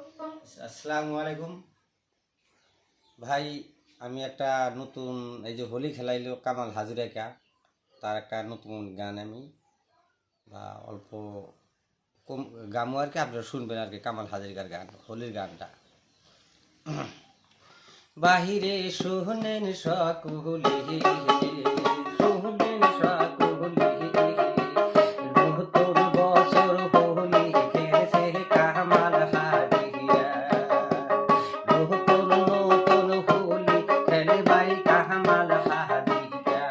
আসসালামু আলাইকুম ভাই। আমি একটা নতুন এই যে হোলি খেলাইলো কামাল হাজরিকা, তার একটা নতুন গান আমি বা অল্প কম গামো আর কি, আপনারা শুনবেন আর কি। কামাল হাজরিকার গান, হোলির গানটা। বাহিরে শুনেন সকলে, শুনেন সকলে, নতুন বছর হোলি খেলছে কামাল হাজরিকা। নতুন নতুন হোলি খেলে ভাই কামাল হাজরিকা।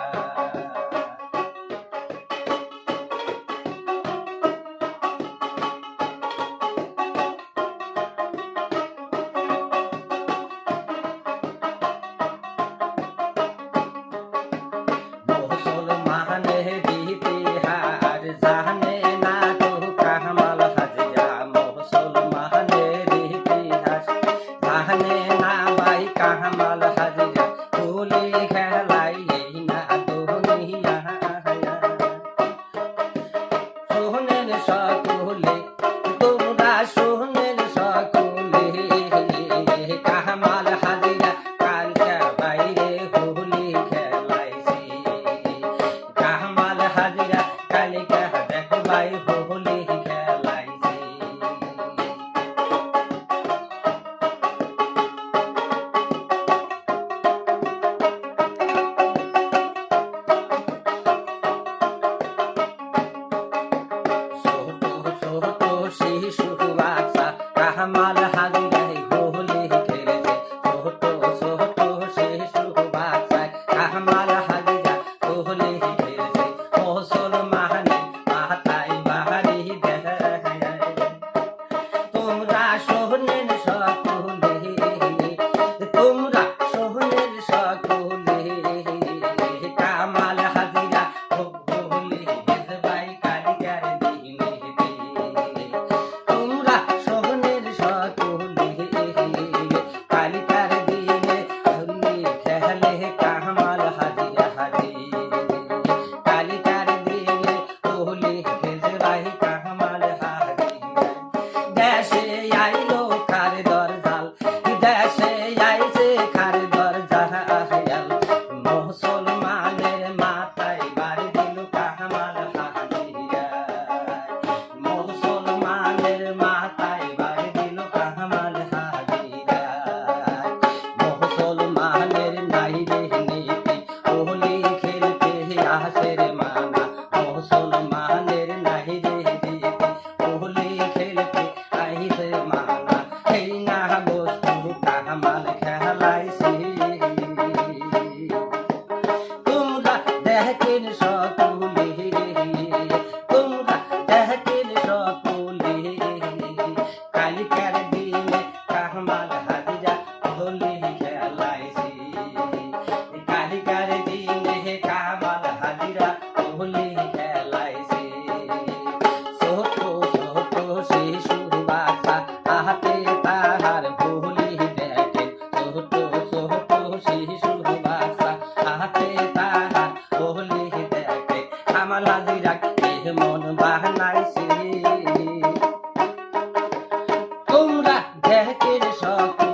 মুসলমানে ইতিহাস জানে না তো কামাল হাজরা। মুসলমানের ইতিহাস জানে না ভাই কামাল হাজরা। হোলি খেলাই না দুনিয়া, শোনেন সকলে, তোমরা শোনেন সকলে, কামাল হাজরা কালকা বাইরে হোলি খেলাইছে। কামাল হাজরা কালিকা দেখো ভাই হোলি খেলাইছে। ছোট ছোট শিশু বাচ্চা কামাল হাজরায় হোলি খেলেছে। ছোট ছোট শিশু বাচ্চা কামাল হাজরা হোলি খেলেছে। মুসলমানের মাথায় বাড়ি দেয়, তোমরা শোনেন সকলে, তোমরা শোনেন সকলে, কামাল হাজরা হোলি ভাই কালিকার দিনে। তোমরা শোনেন সকলে, কালিকার দিনে হোলি খেলে কামাল হাজরা হাজি। কালিকার দিনে হোলি খেলে ভাই কামাল হাজরা। দেশে আইলো খার দরজাল, দেশে আইছে খার দরজাল, মুসলমানের মাথায় বাড়ি দিল কামাল হাজরা। মুসলমানের মাথায় বাড়ি দিল কামাল হাজরা। মুসলমানের নাই রে নীতি, হোলি খেলতে আসে রে মানা। মুসলমানের নাই রে নীতি, হোলি খেলতে আইছে মানা। এই না বস্তু কামাল খেলাইছে। তোমরা দেখেন সকলে, তোমরা দেখেন সকলে, কালিকার দিনে কামাল হাজরা হোলি খেলাইছে। কালিকার দিনে কামাল হাজরা হোলি খেলাইছে। ছোট ছোট শিশু বাচ্চা হাতে তাহার হোলি দেখেন। ছোট ছোট শিশু বাচ্চা হাতে তাহার হোলি দেখে। কামাল হাজরা মন বানাইছে। তোমরা দেখেন সকলে,